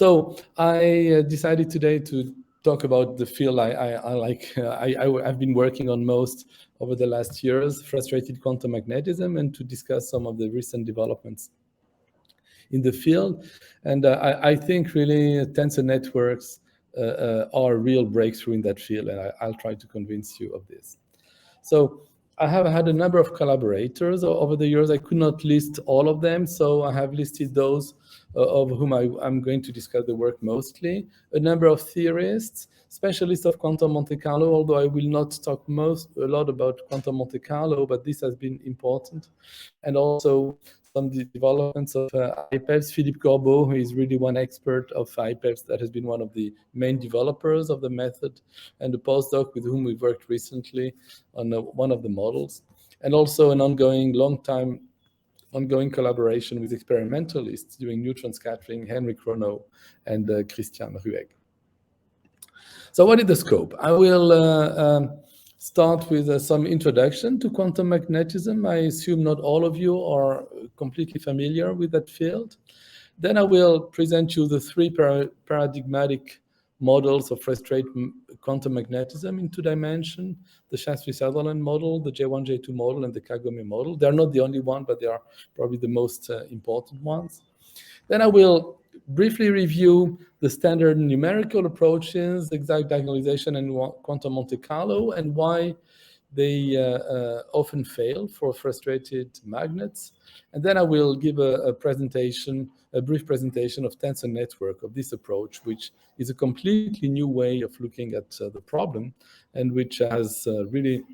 So I decided today to talk about the field I've been working on most over the last years, frustrated quantum magnetism, and to discuss some of the recent developments in the field. And I think really tensor networks are a real breakthrough in that field, and I'll try to convince you of this. So I have had a number of collaborators over the years. I could not list all of them, so I have listed those of whom I'm going to discuss the work mostly. A number of theorists, specialists of quantum Monte Carlo, although I will not talk a lot about quantum Monte Carlo, but this has been important. And also some developments of IPEVs. Philippe Corbeau, who is really one expert of IPEVs that has been one of the main developers of the method, and a postdoc with whom we've worked recently on one of the models. And also an ongoing collaboration with experimentalists doing neutron scattering, Henrik Rono and Christian Ruegg. So what is the scope? I will start with some introduction to quantum magnetism. I assume not all of you are completely familiar with that field. Then I will present you the three paradigmatic models of frustrated quantum magnetism in 2 dimensions: the Shaftesbury-Sutherland model, the J1, J2 model, and the Kagome model. They're not the only one, but they are probably the most important ones. Then I will briefly review the standard numerical approaches, exact diagonalization and quantum Monte Carlo, and why they often fail for frustrated magnets. And then I will give a brief presentation of tensor network, of this approach, which is a completely new way of looking at the problem, and which has really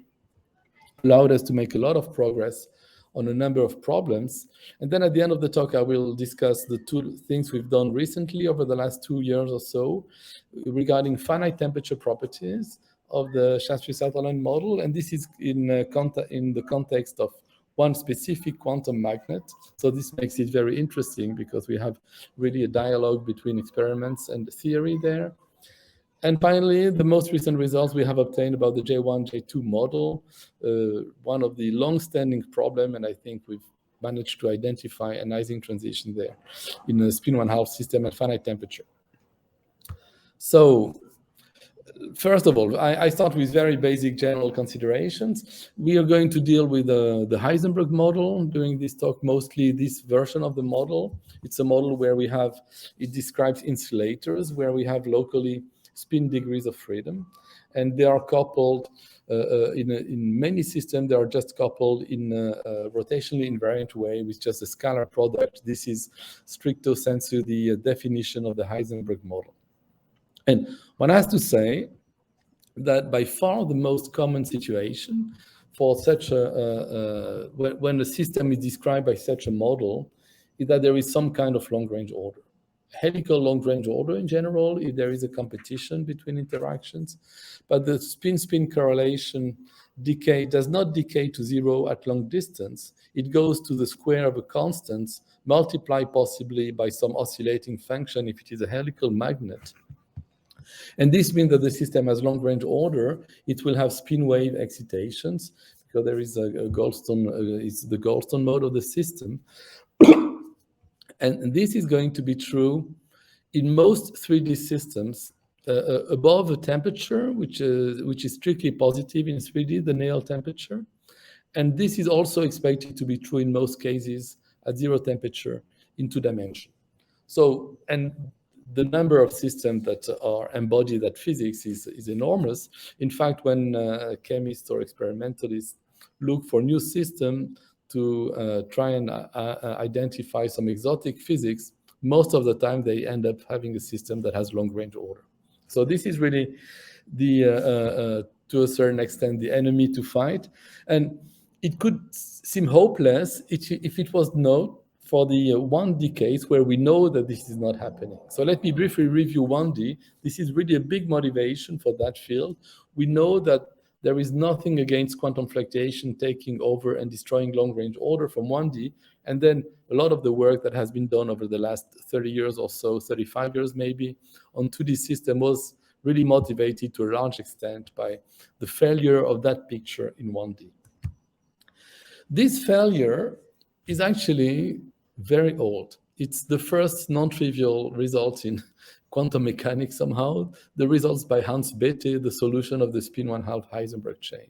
allowed us to make a lot of progress on a number of problems. And then at the end of the talk, I will discuss the 2 things we've done recently over the last 2 years or so regarding finite temperature properties of the Shaftesbury-Sutherland model. And this is in the context of one specific quantum magnet. So this makes it very interesting because we have really a dialogue between experiments and theory there. And finally, the most recent results we have obtained about the J1, J2 model, one of the long-standing problem, and I think we've managed to identify an Ising transition there in a spin-1/2 system at finite temperature. So first of all, I start with very basic general considerations. We are going to deal with the Heisenberg model during this talk, mostly this version of the model. It's a model where it describes insulators, where we have locally spin degrees of freedom, and they are coupled in many systems. They are just coupled in a rotationally invariant way with just a scalar product. This is stricto sensu the definition of the Heisenberg model. And one has to say that by far the most common situation for such when a system is described by such a model is that there is some kind of long-range order. Helical long-range order in general, if there is a competition between interactions, but the spin-spin correlation does not decay to 0 at long distance. It goes to the square of a constant, multiplied possibly by some oscillating function if it is a helical magnet. And this means that the system has long-range order. It will have spin wave excitations because there is a Goldstone, it's the Goldstone mode of the system. And this is going to be true in most 3D systems above a temperature, which is strictly positive in 3D, the Néel temperature. And this is also expected to be true in most cases at 0 temperature in 2 dimensions. So, and the number of systems that are embodied that physics is enormous. In fact, when chemists or experimentalists look for new systems to try and identify some exotic physics, most of the time they end up having a system that has long-range order. So this is really the, to a certain extent, the enemy to fight. And it could seem hopeless if it was not for the 1D case where we know that this is not happening. So let me briefly review 1D. This is really a big motivation for that field. We know that there is nothing against quantum fluctuation taking over and destroying long-range order from 1D. And then a lot of the work that has been done over the last 30 years or so, 35 years maybe, on 2D system was really motivated to a large extent by the failure of that picture in 1D. This failure is actually very old. it's the first non-trivial result in quantum mechanics somehow, the results by Hans Bethe, the solution of the spin 1/2 Heisenberg chain.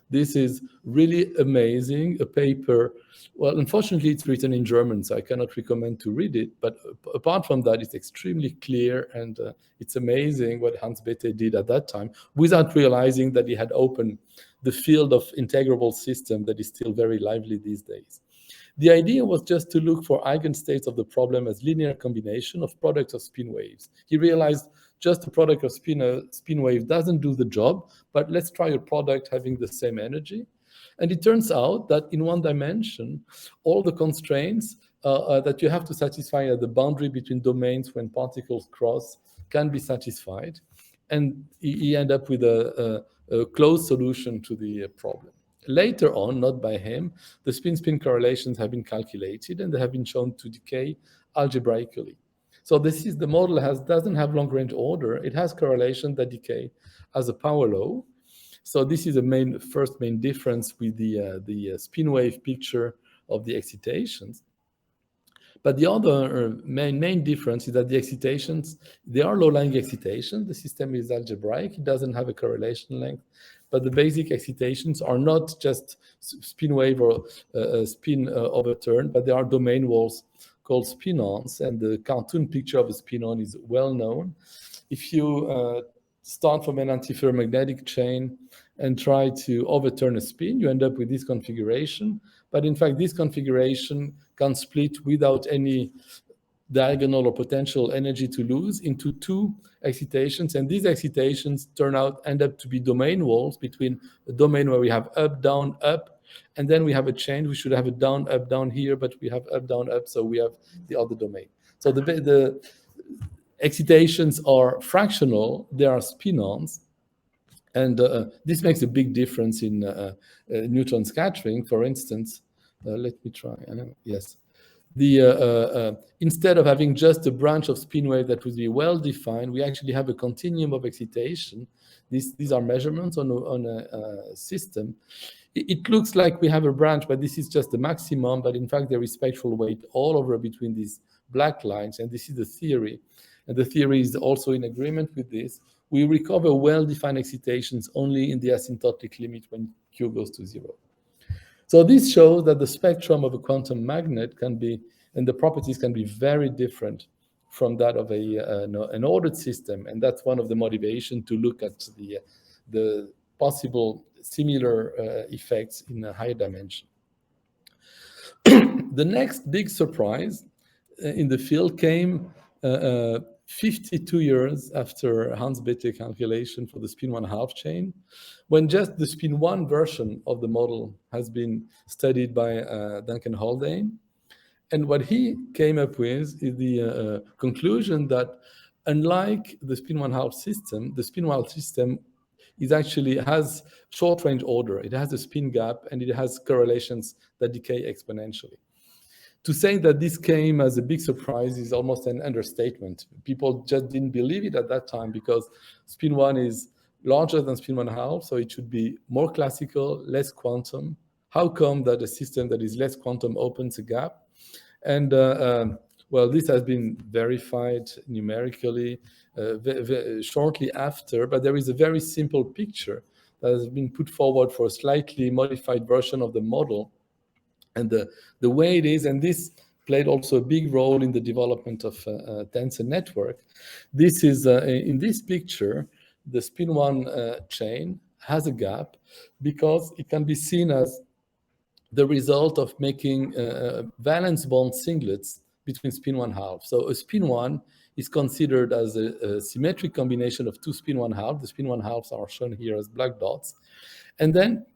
This is really amazing, a paper. Well, unfortunately, it's written in German, so I cannot recommend to read it. But apart from that, it's extremely clear, and it's amazing what Hans Bethe did at that time without realizing that he had opened the field of integrable system that is still very lively these days. The idea was just to look for eigenstates of the problem as linear combination of products of spin waves. He realized just the product of spin wave doesn't do the job, but let's try a product having the same energy. And it turns out that in one dimension, all the constraints that you have to satisfy at the boundary between domains when particles cross can be satisfied. And he ended up with a closed solution to the problem. Later on, not by him, the spin-spin correlations have been calculated and they have been shown to decay algebraically. So this is the model doesn't have long-range order. It has correlation that decay as a power law. So this is the first main difference with the spin wave picture of the excitations. But the other main difference is that the excitations, they are low-lying excitations. The system is algebraic. It doesn't have a correlation length. But the basic excitations are not just spin wave or spin overturn, but they are domain walls called spin-ons. And the cartoon picture of a spin-on is well known. If you start from an antiferromagnetic chain and try to overturn a spin, you end up with this configuration. But in fact, this configuration can split without any diagonal or potential energy to lose into two excitations. And these excitations end up to be domain walls between a domain where we have up, down, up, and then we have a chain. We should have a down, up, down here, but we have up, down, up, so we have the other domain. So the excitations are fractional, they are spin-ons, and this makes a big difference in neutron scattering. For instance, let me try. Yes, instead of having just a branch of spin wave that would be well defined, we actually have a continuum of excitation. These are measurements on a system. It looks like we have a branch, but this is just the maximum. But in fact, there is spectral weight all over between these black lines, and this is the theory. And the theory is also in agreement with this. We recover well-defined excitations only in the asymptotic limit when Q goes to 0. So this shows that the spectrum of a quantum magnet can be, and the properties can be very different from that of an ordered system. And that's one of the motivations to look at the possible similar effects in a higher dimension. The next big surprise in the field came 52 years after Hans Bethe calculation for the spin 1/2 chain, when just the spin 1 version of the model has been studied by Duncan Haldane. And what he came up with is the conclusion that unlike the spin 1/2 system, the spin 1 system has short-range order. It has a spin gap, and it has correlations that decay exponentially. To say that this came as a big surprise is almost an understatement. People just didn't believe it at that time because spin 1 is larger than spin 1/2, so it should be more classical, less quantum. How come that a system that is less quantum opens a gap? And well, this has been verified numerically shortly after, but there is a very simple picture that has been put forward for a slightly modified version of the model. And the way it is, and this played also a big role in the development of Tensor network. This is, in this picture, the spin 1 chain has a gap because it can be seen as the result of making valence bond singlets between spin 1/2. So a spin 1 is considered as a symmetric combination of two spin 1/2. The spin 1/2s are shown here as black dots. And then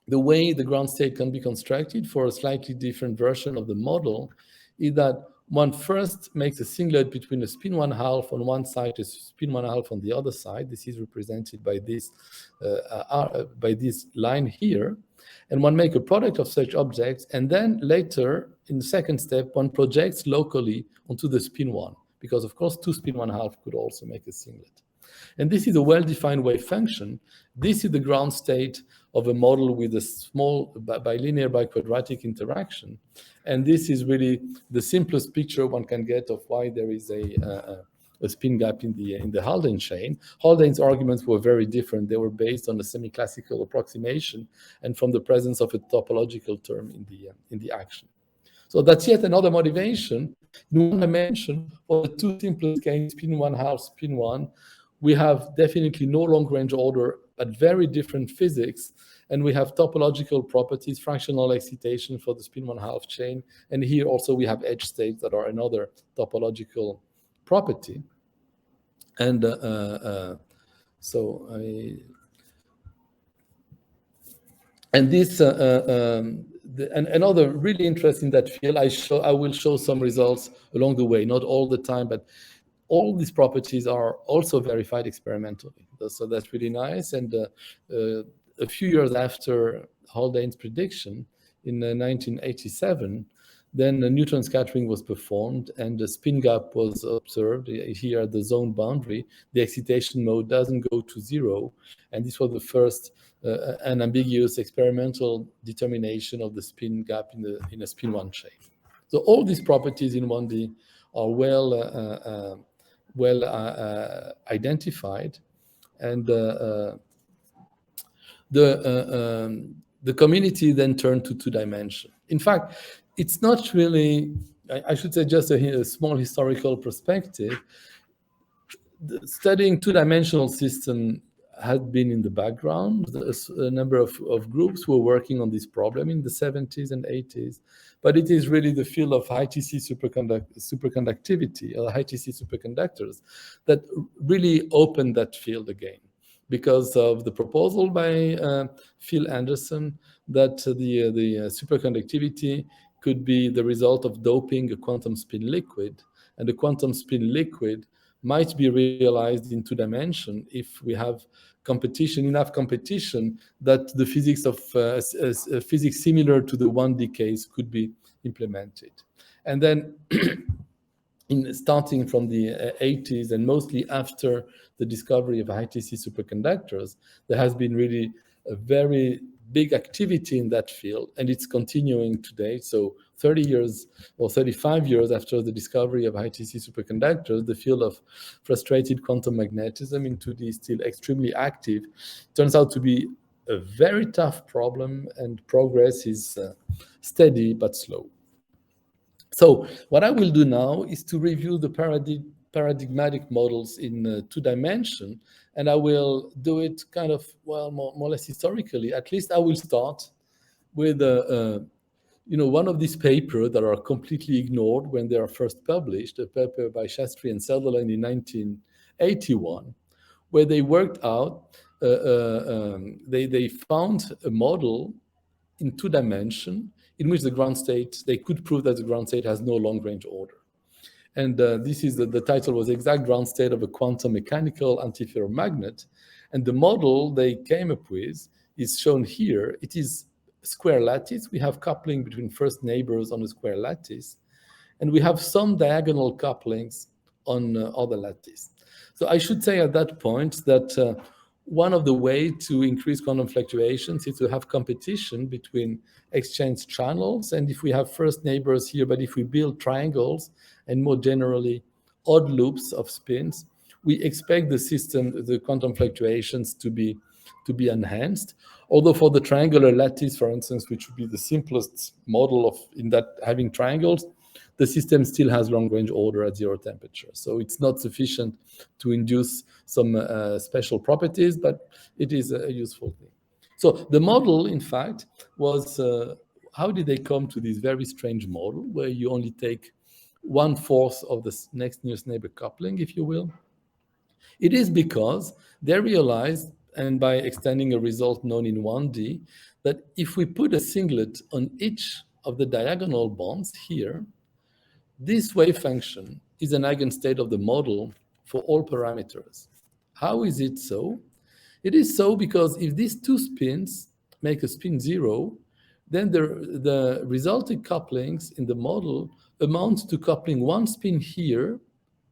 the way the ground state can be constructed for a slightly different version of the model is that one first makes a singlet between a spin 1/2 on one side, a spin 1/2 on the other side. This is represented by this line here. And one makes a product of such objects. And then later, in the second step, one projects locally onto the spin 1, because of course, two spin 1/2 could also make a singlet. And this is a well-defined wave function. This is the ground state of a model with a small bilinear biquadratic interaction. And this is really the simplest picture one can get of why there is a spin gap in the Haldane chain. Haldane's arguments were very different. They were based on a semi-classical approximation and from the presence of a topological term in the action. So that's yet another motivation. In one dimension, for the two simplest gains, spin 1 half, spin 1, we have definitely no long-range order, but very different physics. And we have topological properties, fractional excitation for the spin 1 half chain. And here also we have edge states that are another topological property. And another really interesting that field, I will show some results along the way, not all the time, but all these properties are also verified experimentally. So that's really nice. And a few years after Haldane's prediction, in 1987, then the neutron scattering was performed and the spin gap was observed here at the zone boundary. The excitation mode doesn't go to 0. And this was the first unambiguous experimental determination of the spin gap in a spin 1 chain. So all these properties in 1D are well identified. And the community then turned to 2-dimension. In fact, it's not really, I should say, just a small historical perspective. Studying 2-dimensional system had been in the background. There's a number of groups were working on this problem in the 70s and 80s, but it is really the field of high-TC superconductivity, or high-TC superconductors, that really opened that field again, because of the proposal by Phil Anderson that the superconductivity could be the result of doping a quantum spin liquid, and the quantum spin liquid might be realized in 2-dimension if we have enough competition that the physics of physics similar to the 1D case could be implemented. And then starting from the 80s and mostly after the discovery of high-TC superconductors, there has been really a very big activity in that field, and it's continuing today. So 30 years or 35 years after the discovery of high-TC superconductors, the field of frustrated quantum magnetism in 2D is still extremely active. It turns out to be a very tough problem, and progress is steady but slow. So what I will do now is to review the paradigmatic models in 2-dimension, and I will do it kind of, well, more or less historically. At least I will start with one of these papers that are completely ignored when they are first published, a paper by Shastri and Sutherland in 1981, where they worked out, they found a model in 2-dimension in which the ground state, they could prove that the ground state has no long-range order. And this is the title was exact ground state of a quantum mechanical antiferromagnet. And the model they came up with is shown here. It is square lattice. We have coupling between first neighbors on a square lattice. And we have some diagonal couplings on other lattice. So I should say at that point that one of the ways to increase quantum fluctuations is to have competition between exchange channels. And if we have first neighbors here, but if we build triangles and more generally odd loops of spins, we expect the system, the quantum fluctuations to be enhanced. Although for the triangular lattice, for instance, which would be the simplest model of in that having triangles, the system still has long-range order at 0 temperature. So it's not sufficient to induce some special properties, but it is a useful thing. So the model, in fact, was how did they come to this very strange model where you only take 1/4 of the next nearest neighbor coupling, if you will? It is because they realized, and by extending a result known in 1D, that if we put a singlet on each of the diagonal bonds here, this wave function is an eigenstate of the model for all parameters. How is it so? It is so because if these two spins make a spin 0, then the resulting couplings in the model amount to coupling one spin here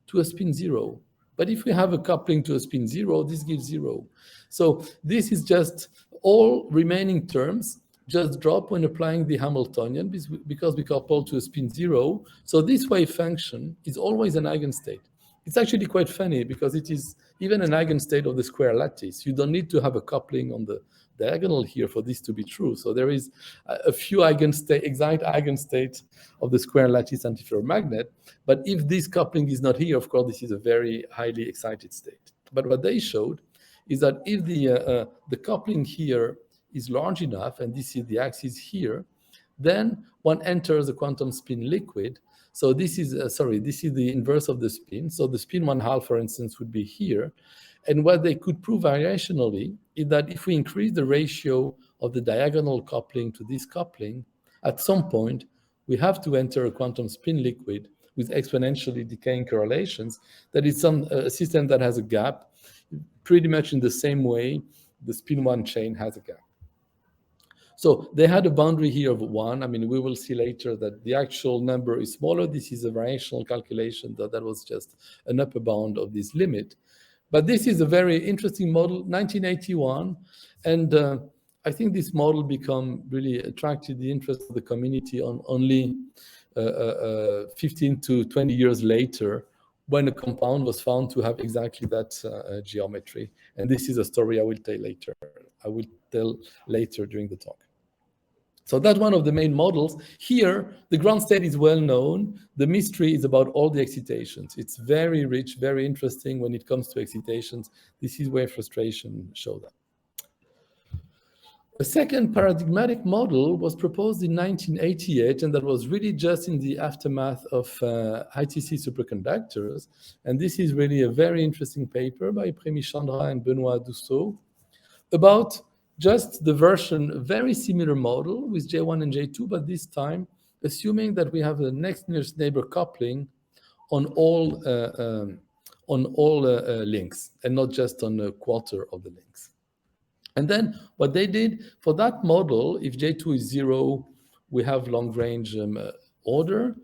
to a spin 0. But if we have a coupling to a spin 0, this gives 0. So this is just all remaining terms just drop when applying the Hamiltonian because we couple to a spin 0. So this wave function is always an eigenstate. It's actually quite funny because it is even an eigenstate of the square lattice. You don't need to have a coupling on the diagonal here for this to be true. So there is a few exact eigenstates of the square lattice antiferromagnet. But if this coupling is not here, of course, this is a very highly excited state. But what they showed is that if the coupling here is large enough, and this is the axis here, then one enters a quantum spin liquid. So this is, this is the inverse of the spin. So the spin 1/2, for instance, would be here. And what they could prove variationally is that if we increase the ratio of the diagonal coupling to this coupling, at some point, we have to enter a quantum spin liquid with exponentially decaying correlations. That is a system that has a gap, pretty much in the same way the spin 1 chain has a gap. So they had a boundary here of 1. I mean, we will see later that the actual number is smaller. This is a variational calculation that was just an upper bound of this limit. But this is a very interesting model, 1981. And I think this model really attracted the interest of the community on only 15 to 20 years later, when a compound was found to have exactly that geometry. And this is a story I will tell later. During the talk. So that's one of the main models. Here, the ground state is well known. The mystery is about all the excitations. It's very rich, very interesting when it comes to excitations. This is where frustration shows up. A second paradigmatic model was proposed in 1988, and that was really just in the aftermath of ITC superconductors. And this is really a very interesting paper by Prémy Chandra and Benoît Dussault about just the version, very similar model with J1 and J2, but this time assuming that we have a next nearest neighbor coupling on all links and not just on a quarter of the links. And then what they did for that model, if J2 is 0, we have long-range order.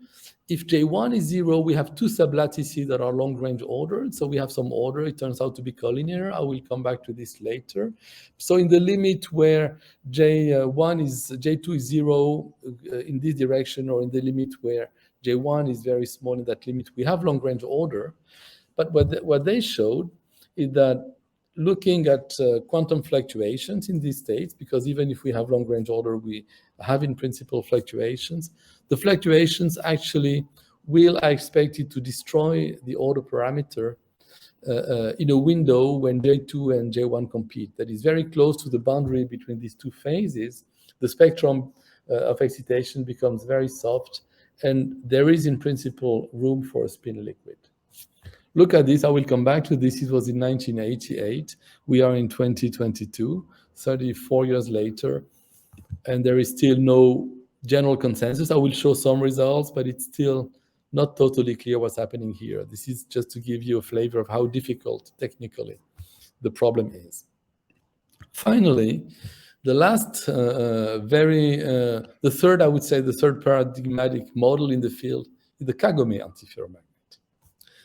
If J1 is 0, we have two sublattices that are long-range ordered. So we have some order. It turns out to be collinear. I will come back to this later. So in the limit where J2 is 0 in this direction, or in the limit where J1 is very small in that limit, we have long-range order. But what they showed is that looking at quantum fluctuations in these states, because even if we have long-range order, we have in principle fluctuations. The fluctuations actually are expected to destroy the order parameter in a window when J2 and J1 compete. That is very close to the boundary between these two phases. The spectrum of excitation becomes very soft, and there is in principle room for a spin liquid. Look at this. I will come back to this. It was in 1988. We are in 2022, 34 years later, and there is still no general consensus. I will show some results, but it's still not totally clear what's happening here. This is just to give you a flavor of how difficult technically the problem is. Finally, the last the third paradigmatic model in the field is the Kagome antiferromagnet.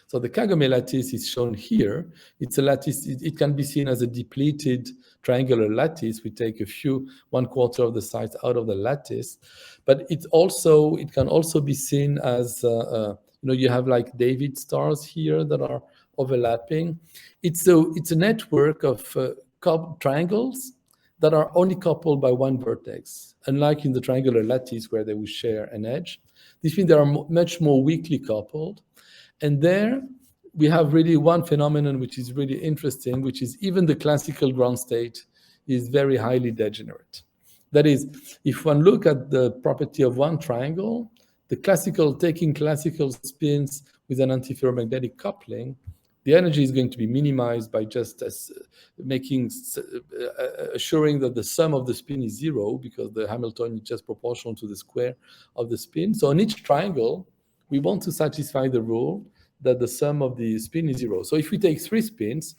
So the Kagome lattice is shown here. It's a lattice, it can be seen as a depleted triangular lattice. We take 1/4 of the size out of the lattice, but it can also be seen as, you have like David stars here that are overlapping. It's a network of triangles that are only coupled by one vertex, unlike in the triangular lattice where they will share an edge. This means they are much more weakly coupled. And there we have really one phenomenon which is really interesting, which is even the classical ground state is very highly degenerate. That is, if one look at the property of one triangle, taking classical spins with an antiferromagnetic coupling, the energy is going to be minimized by just assuring that the sum of the spin is 0, because the Hamiltonian is just proportional to the square of the spin. So on each triangle, we want to satisfy the rule that the sum of the spin is 0. So if we take 3 spins,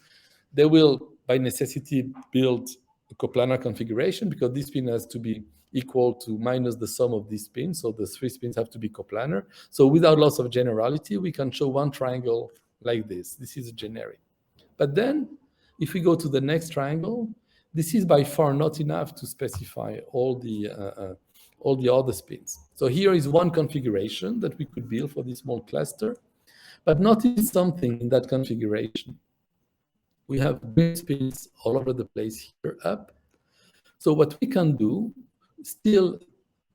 they will, by necessity, build a coplanar configuration, because this spin has to be equal to minus the sum of these spins. So the 3 spins have to be coplanar. So without loss of generality, we can show one triangle like this. This is a generic. But then, if we go to the next triangle, this is by far not enough to specify all the other spins. So here is one configuration that we could build for this small cluster, but notice something in that configuration. We have green spins all over the place here up. So what we can do, still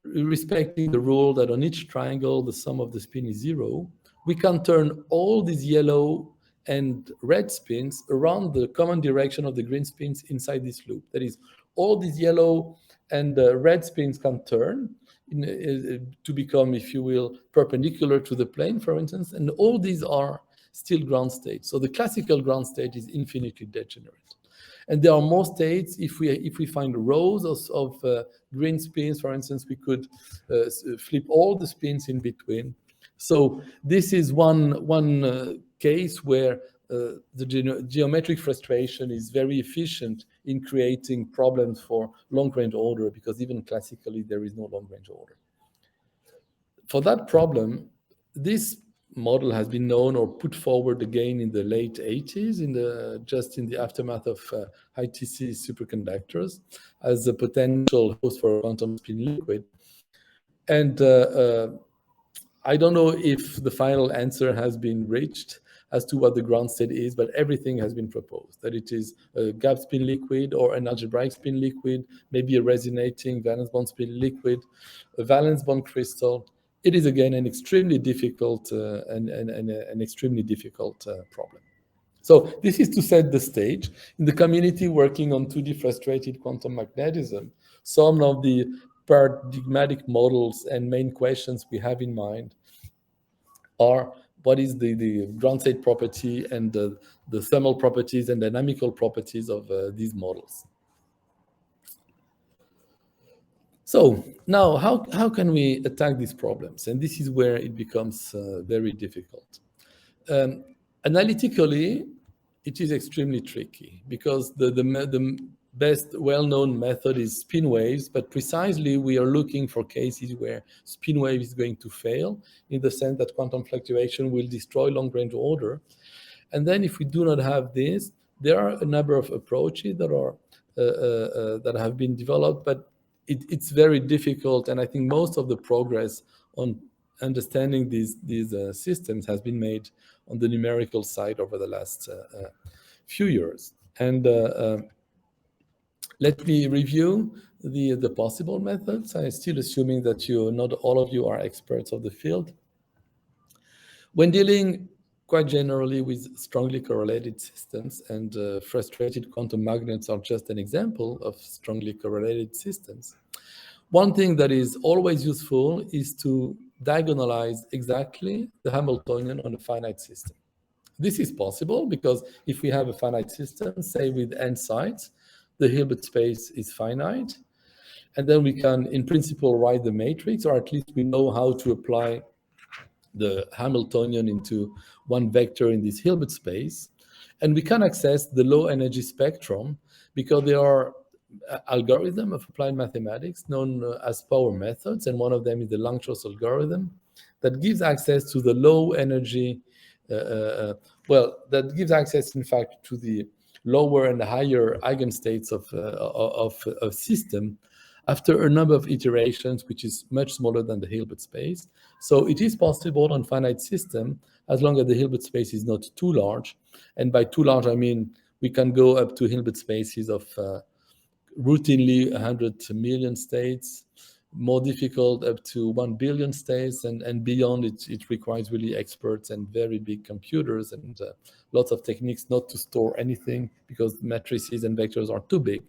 respecting the rule that on each triangle, the sum of the spin is 0, we can turn all these yellow and red spins around the common direction of the green spins inside this loop. That is, all these yellow and red spins can turn to become, if you will, perpendicular to the plane, for instance, and all these are still ground states. So the classical ground state is infinitely degenerate. And there are more states. If we find rows of green spins, for instance, we could flip all the spins in between. So this is one case where the geometric frustration is very efficient in creating problems for long-range order, because even classically there is no long-range order. For that problem, this model has been known or put forward again in the late 80s, just in the aftermath of high-TC superconductors, as a potential host for a quantum spin liquid. And I don't know if the final answer has been reached as to what the ground state is, but everything has been proposed, that it is a gap spin liquid or an algebraic spin liquid, maybe a resonating valence bond spin liquid, a valence bond crystal. It is again an extremely difficult an extremely difficult problem. So this is to set the stage. In the community working on 2D frustrated quantum magnetism, some of the paradigmatic models and main questions we have in mind are: what is the ground state property and the thermal properties and dynamical properties of these models? So now, how can we attack these problems? And this is where it becomes very difficult. Analytically, it is extremely tricky, because the best well-known method is spin waves, but precisely we are looking for cases where spin wave is going to fail, in the sense that quantum fluctuation will destroy long-range order. And then if we do not have this, there are a number of approaches that are that have been developed, but it's very difficult, and I think most of the progress on understanding these systems has been made on the numerical side over the last few years. And let me review the possible methods. I'm still assuming that not all of you are experts of the field. When dealing quite generally with strongly correlated systems, and frustrated quantum magnets are just an example of strongly correlated systems, one thing that is always useful is to diagonalize exactly the Hamiltonian on a finite system. This is possible because if we have a finite system, say with n sides, the Hilbert space is finite, and then we can, in principle, write the matrix, or at least we know how to apply the Hamiltonian into one vector in this Hilbert space. And we can access the low energy spectrum because there are algorithms of applied mathematics known as power methods, and one of them is the Langshorst algorithm that gives access to the low energy, that gives access, in fact, to the lower and higher eigenstates of system after a number of iterations, which is much smaller than the Hilbert space. So it is possible on finite system, as long as the Hilbert space is not too large. And by too large, I mean we can go up to Hilbert spaces of routinely 100 million states, more difficult up to 1 billion states, and beyond it requires really experts and very big computers and lots of techniques not to store anything because matrices and vectors are too big.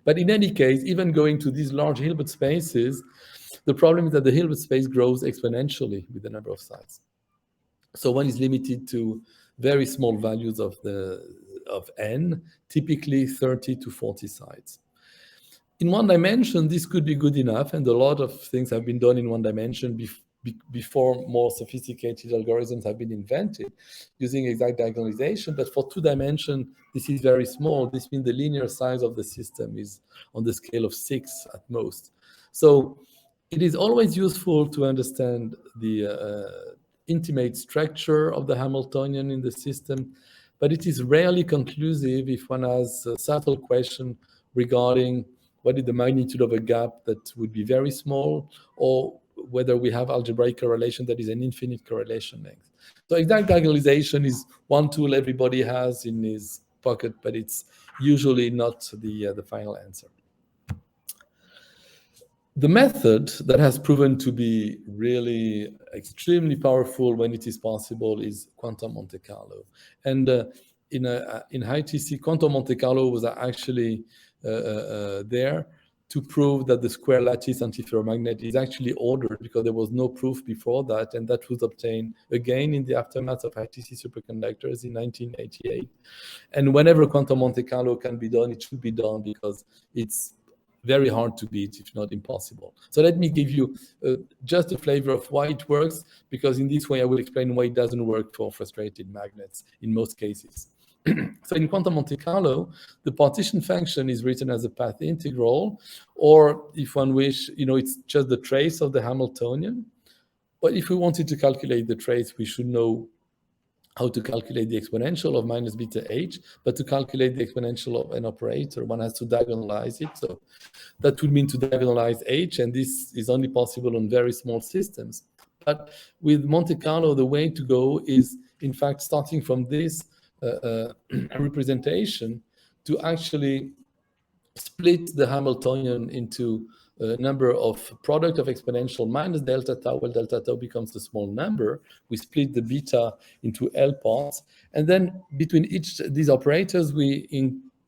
But in any case, even going to these large Hilbert spaces, the problem is that the Hilbert space grows exponentially with the number of sides. So one is limited to very small values of n, typically 30 to 40 sides. In one dimension, this could be good enough, and a lot of things have been done in one dimension before more sophisticated algorithms have been invented using exact diagonalization. But for 2 dimension, this is very small. This means the linear size of the system is on the scale of 6 at most. So it is always useful to understand the intimate structure of the Hamiltonian in the system, but it is rarely conclusive if one has a subtle question regarding what is the magnitude of a gap that would be very small, or whether we have algebraic correlation that is an infinite correlation length. So exact diagonalization is one tool everybody has in his pocket, but it's usually not the final answer. The method that has proven to be really extremely powerful when it is possible is quantum Monte Carlo. And in ITC, quantum Monte Carlo was actually there to prove that the square lattice antiferromagnet is actually ordered, because there was no proof before that, and that was obtained again in the aftermath of ITC superconductors in 1988. And whenever quantum Monte Carlo can be done, it should be done, because it's very hard to beat, if not impossible. So let me give you just a flavor of why it works, because in this way I will explain why it doesn't work for frustrated magnets in most cases. So in quantum Monte Carlo, the partition function is written as a path integral, or if one wish, it's just the trace of the Hamiltonian. But if we wanted to calculate the trace, we should know how to calculate the exponential of minus beta h, but to calculate the exponential of an operator, one has to diagonalize it. So that would mean to diagonalize h, and this is only possible on very small systems. But with Monte Carlo, the way to go is, in fact, starting from this representation to actually split the Hamiltonian into a number of product of exponential minus delta tau, where delta tau becomes the small number. We split the beta into L parts, and then between each these operators, we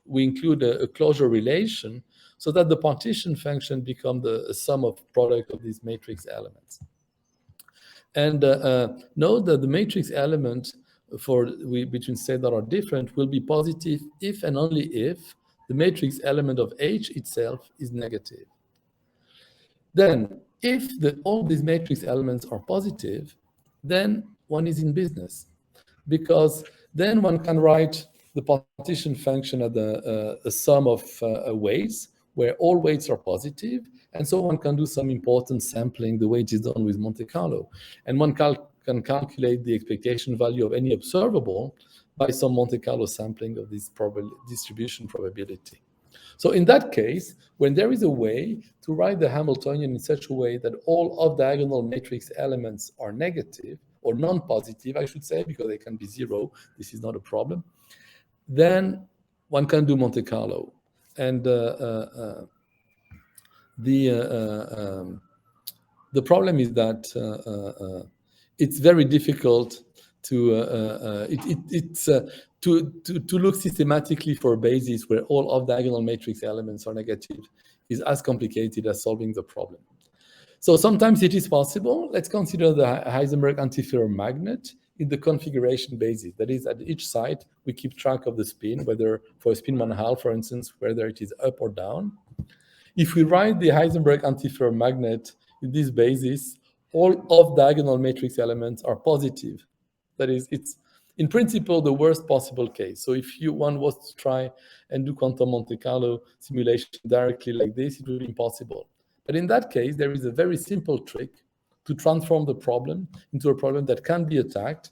include a closure relation, so that the partition function becomes the sum of product of these matrix elements. And note that the matrix element between states that are different will be positive if and only if the matrix element of H itself is negative. Then, if all these matrix elements are positive, then one is in business, because then one can write the partition function as a sum of weights, where all weights are positive, and so one can do some important sampling the way it is done with Monte Carlo. And one can calculate the expectation value of any observable by some Monte Carlo sampling of this distribution probability. So in that case, when there is a way to write the Hamiltonian in such a way that all off-diagonal matrix elements are negative, or non-positive, I should say, because they can be zero, this is not a problem, then one can do Monte Carlo. And the problem is that it's very difficult to look systematically for a basis where all off-diagonal matrix elements are negative is as complicated as solving the problem. So sometimes it is possible. Let's consider the Heisenberg antiferromagnet in the configuration basis. That is, at each site, we keep track of the spin, whether for a spin 1/2, for instance, whether it is up or down. If we write the Heisenberg antiferromagnet in this basis, all off-diagonal matrix elements are positive. That is, it's in principle the worst possible case. So if one was to try and do quantum Monte Carlo simulation directly like this, it would be impossible. But in that case, there is a very simple trick to transform the problem into a problem that can be attacked.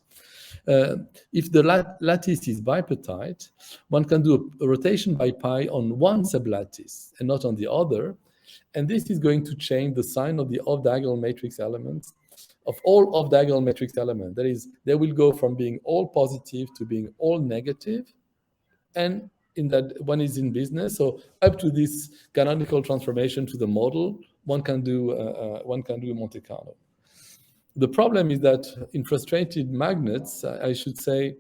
If the lattice is bipartite, one can do a rotation by pi on one sublattice and not on the other. And this is going to change the sign of the off-diagonal matrix elements, of all off-diagonal matrix elements. That is, they will go from being all positive to being all negative. And in that one is in business. So up to this canonical transformation to the model, one can do Monte Carlo. The problem is that in frustrated magnets, I should say,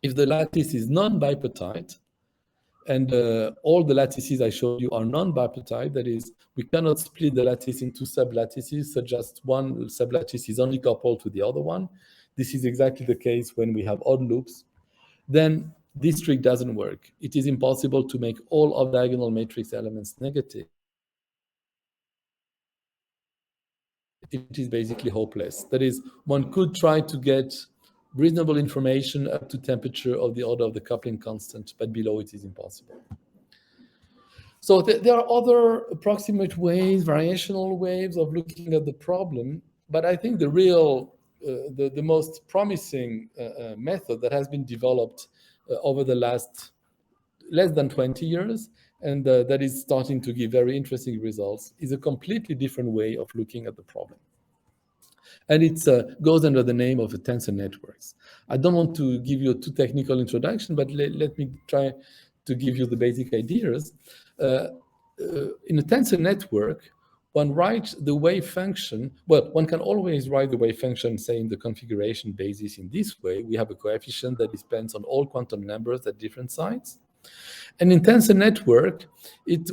if the lattice is non-bipartite, and all the lattices I showed you are non-bipartite, that is, we cannot split the lattice into sublattices, so just one sublattice is only coupled to the other one. This is exactly the case when we have odd loops. Then this trick doesn't work. It is impossible to make all off-diagonal matrix elements negative. It is basically hopeless. That is, one could try to get reasonable information up to temperature of the order of the coupling constant, but below it is impossible. So there are other approximate ways, variational ways of looking at the problem, but I think the real the most promising method that has been developed over the last less than 20 years, and that is starting to give very interesting results, is a completely different way of looking at the problem. And it goes under the name of the tensor networks. I don't want to give you a too technical introduction, but let me try to give you the basic ideas. In a tensor network, one writes the wave function. Well, one can always write the wave function, say, in the configuration basis in this way. We have a coefficient that depends on all quantum numbers at different sites. And in tensor network, it's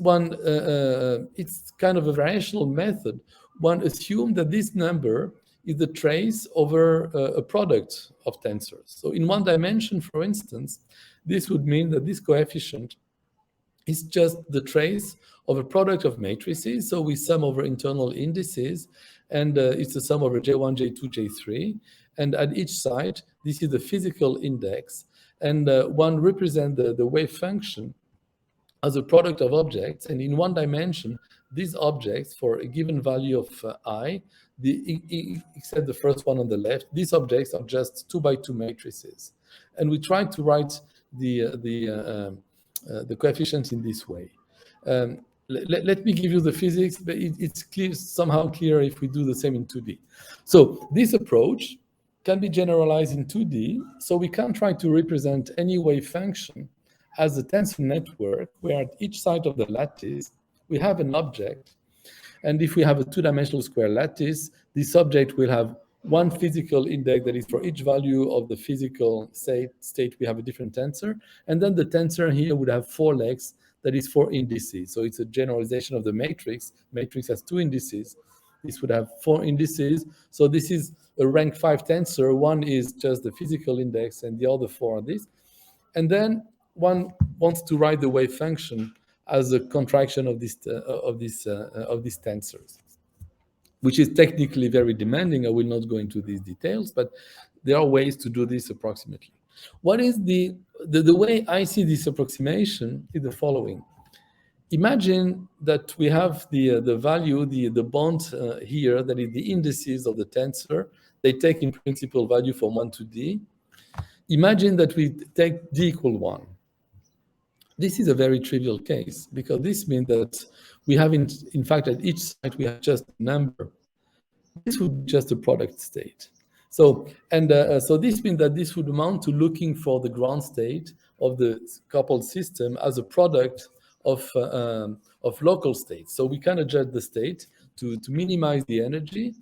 kind of a rational method. One assumes that this number is the trace over a product of tensors. So in one dimension, for instance, this would mean that this coefficient is just the trace of a product of matrices. So we sum over internal indices, and it's a sum over J1, J2, J3. And at each site, this is the physical index. And one represents the wave function as a product of objects. And in one dimension, these objects, for a given value of I, except the first one on the left, these objects are just 2x2 matrices. And we try to write the coefficients in this way. Let me give you the physics, but it's somehow clear if we do the same in 2D. So this approach can be generalized in 2D, so we can try to represent any wave function as a tensor network, where at each side of the lattice, we have an object. And if we have a two-dimensional square lattice, this object will have one physical index that is for each value of the physical state, we have a different tensor. And then the tensor here would have 4 legs, that is 4 indices. So it's a generalization of the matrix. Matrix has 2 indices. This would have 4 indices. So this is a rank 5 tensor. One is just the physical index, and the other 4 are this. And then one wants to write the wave function as a contraction of these tensors, which is technically very demanding. I will not go into these details, but there are ways to do this approximately. What is the way I see this approximation is the following. Imagine that we have the value, the bond here, that is the indices of the tensor. They take in principle value from 1 to d. Imagine that we take d equal 1. This is a very trivial case, because this means that we have, in fact, at each site, we have just a number. This would be just a product state. So this means that this would amount to looking for the ground state of the coupled system as a product of local states. So we can adjust the state to minimize the energy.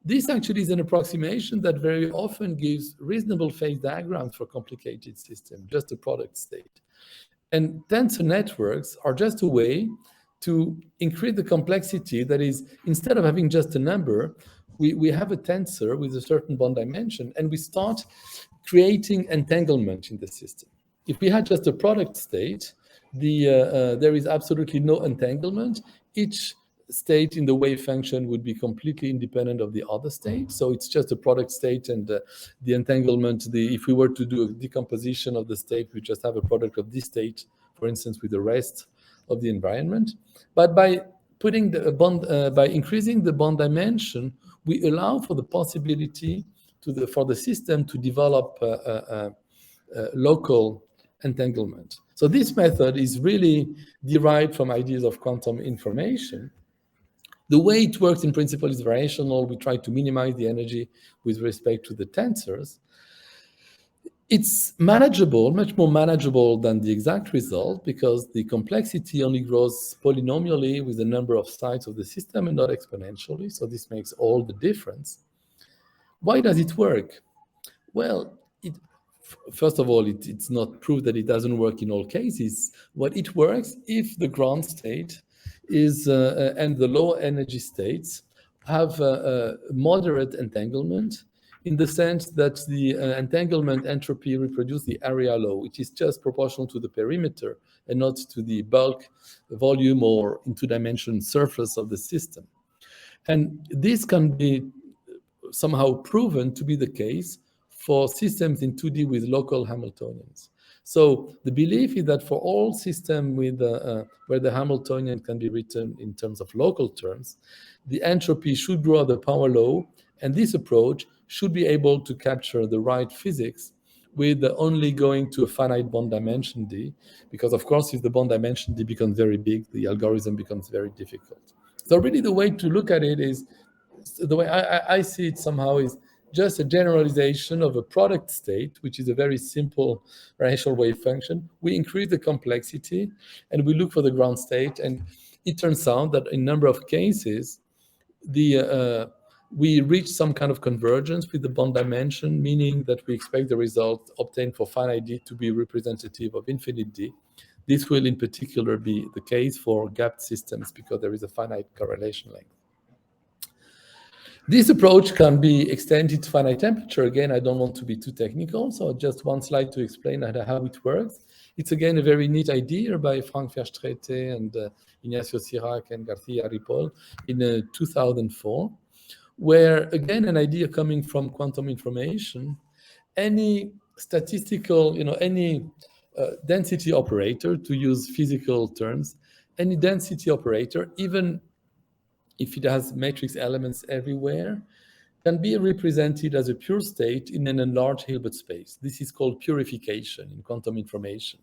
This actually is an approximation that very often gives reasonable phase diagrams for complicated systems, just a product state. And tensor networks are just a way to increase the complexity. That is, instead of having just a number, we have a tensor with a certain bond dimension, and we start creating entanglement in the system. If we had just a product state, there is absolutely no entanglement. Each state in the wave function would be completely independent of the other state. So it's just a product state, and the entanglement, if we were to do a decomposition of the state, we just have a product of this state, for instance, with the rest of the environment. But by putting the bond, by increasing the bond dimension, we allow for the possibility for the system to develop local entanglement. So this method is really derived from ideas of quantum information. The way it works in principle is variational. We try to minimize the energy with respect to the tensors. It's manageable, much more manageable than the exact result, because the complexity only grows polynomially with the number of sides of the system and not exponentially. So this makes all the difference. Why does it work? Well, first of all, it's not proof that it doesn't work in all cases. What it works if the ground state is and the low energy states have a moderate entanglement, in the sense that the entanglement entropy reproduces the area law, which is just proportional to the perimeter and not to the bulk, volume, or in two-dimension surface of the system. And this can be somehow proven to be the case for systems in 2D with local Hamiltonians. So the belief is that for all systems with where the Hamiltonian can be written in terms of local terms, the entropy should grow at the power law, and this approach should be able to capture the right physics with only going to a finite bond dimension D, because of course, if the bond dimension D becomes very big, the algorithm becomes very difficult. So really the way to look at it is, the way I see it somehow is just a generalization of a product state, which is a very simple rational wave function. We increase the complexity and we look for the ground state. And it turns out that in a number of cases, we reach some kind of convergence with the bond dimension, meaning that we expect the result obtained for finite D to be representative of infinite D. This will in particular be the case for gapped systems because there is a finite correlation length. This approach can be extended to finite temperature. Again, I don't want to be too technical, so just one slide to explain how it works. It's again a very neat idea by Frank Verstraete and Ignacio Sirac and Garcia Ripoll in 2004. Where, again, an idea coming from quantum information, any statistical, any density operator, to use physical terms, any density operator, even if it has matrix elements everywhere, can be represented as a pure state in an enlarged Hilbert space. This is called purification in quantum information.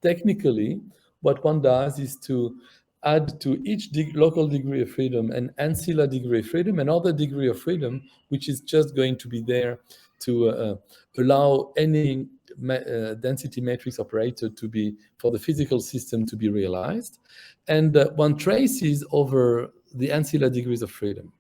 Technically, what one does is to add to each local degree of freedom an ancillary degree of freedom, another degree of freedom, which is just going to be there to allow any density matrix operator to be, for the physical system to be realized. And one traces over the ancillary degrees of freedom.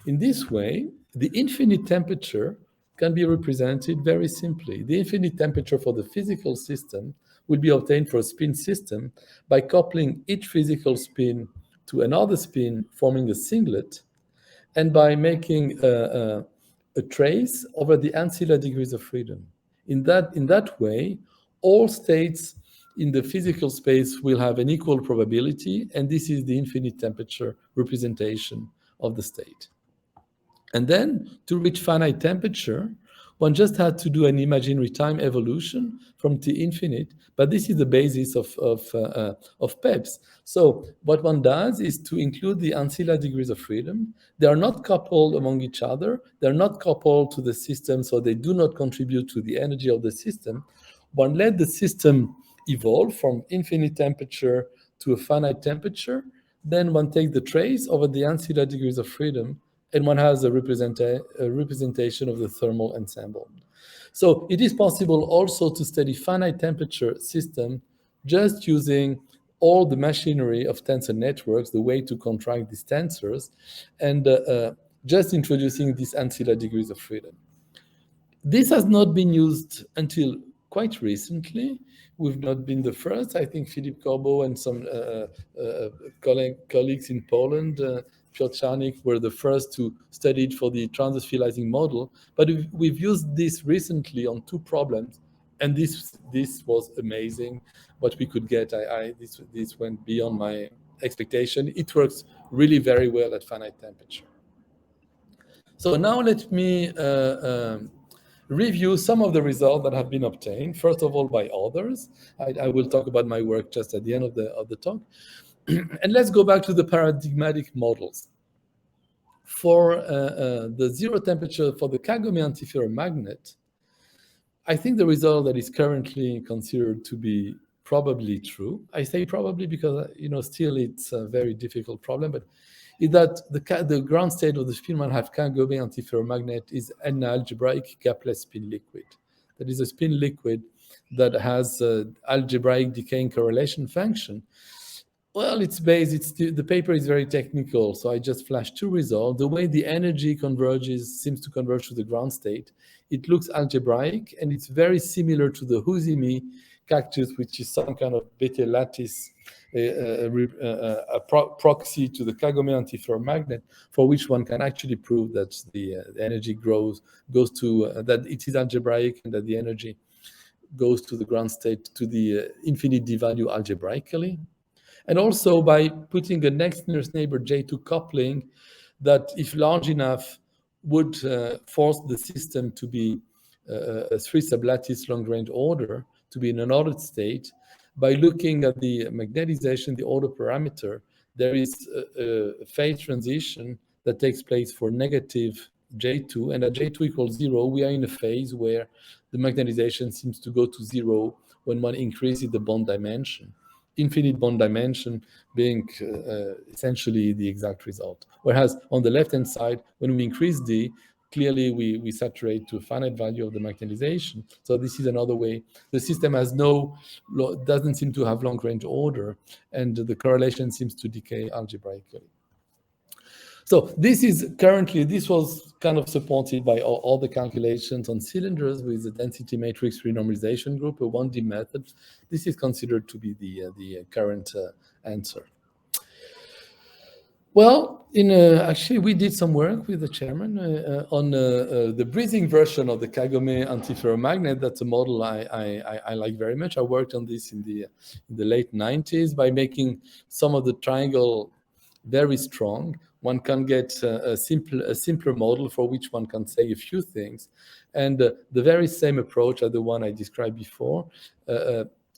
In this way, the infinite temperature can be represented very simply. The infinite temperature for the physical system will be obtained for a spin system by coupling each physical spin to another spin, forming a singlet, and by making a trace over the ancillary degrees of freedom. In that way, all states in the physical space will have an equal probability, and this is the infinite temperature representation of the state. And then, to reach finite temperature, one just had to do an imaginary time evolution from T infinite, but this is the basis of PEPs. So what one does is to include the ancillary degrees of freedom. They are not coupled among each other. They're not coupled to the system, so they do not contribute to the energy of the system. One let the system evolve from infinite temperature to a finite temperature. Then one takes the trace over the ancillary degrees of freedom, and one has a representation of the thermal ensemble. So it is possible also to study finite temperature system just using all the machinery of tensor networks, the way to contract these tensors, and just introducing these ancillary degrees of freedom. This has not been used until quite recently. We've not been the first. I think Philippe Corbeau and some colleagues in Poland, Piotr were the first to study it for the transverse field model, but we've used this recently on two problems, and this was amazing what we could get. This went beyond my expectation. It works really very well at finite temperature. So now let me review some of the results that have been obtained, first of all by others. I will talk about my work just at the end of the talk. And let's go back to the paradigmatic models. For the zero temperature for the Kagome antiferromagnet, I think the result that is currently considered to be probably true. I say probably because still it's a very difficult problem, but is that the ground state of the spin-1 half Kagome antiferromagnet is an algebraic gapless spin liquid. That is a spin liquid that has algebraic decaying correlation function. Well, the paper is very technical, so I just flashed two results. The way the energy seems to converge to the ground state, it looks algebraic, and it's very similar to the Huzimi cactus, which is some kind of beta lattice proxy to the Kagome antiferromagnet, for which one can actually prove that the energy goes to that it is algebraic and that the energy goes to the ground state to the infinite D value algebraically. And also by putting a next nearest neighbor J2 coupling that, if large enough, would force the system to be a three sublattice long-range order, to be in an ordered state. By looking at the magnetization, the order parameter, there is a phase transition that takes place for negative J2, and at J2 equals 0, we are in a phase where the magnetization seems to go to 0 when one increases the bond dimension. Infinite bond dimension being essentially the exact result. Whereas on the left-hand side, when we increase D, clearly we saturate to a finite value of the magnetization. So this is another way. The system has doesn't seem to have long-range order, and the correlation seems to decay algebraically. So this was kind of supported by all the calculations on cylinders with the density matrix renormalization group, a 1D method. This is considered to be the current answer. Well, actually, we did some work with the chairman on the breathing version of the Kagome antiferromagnet. That's a model I like very much. I worked on this in the late 90s by making some of the triangle very strong. One can get a simpler model for which one can say a few things. And the very same approach as the one I described before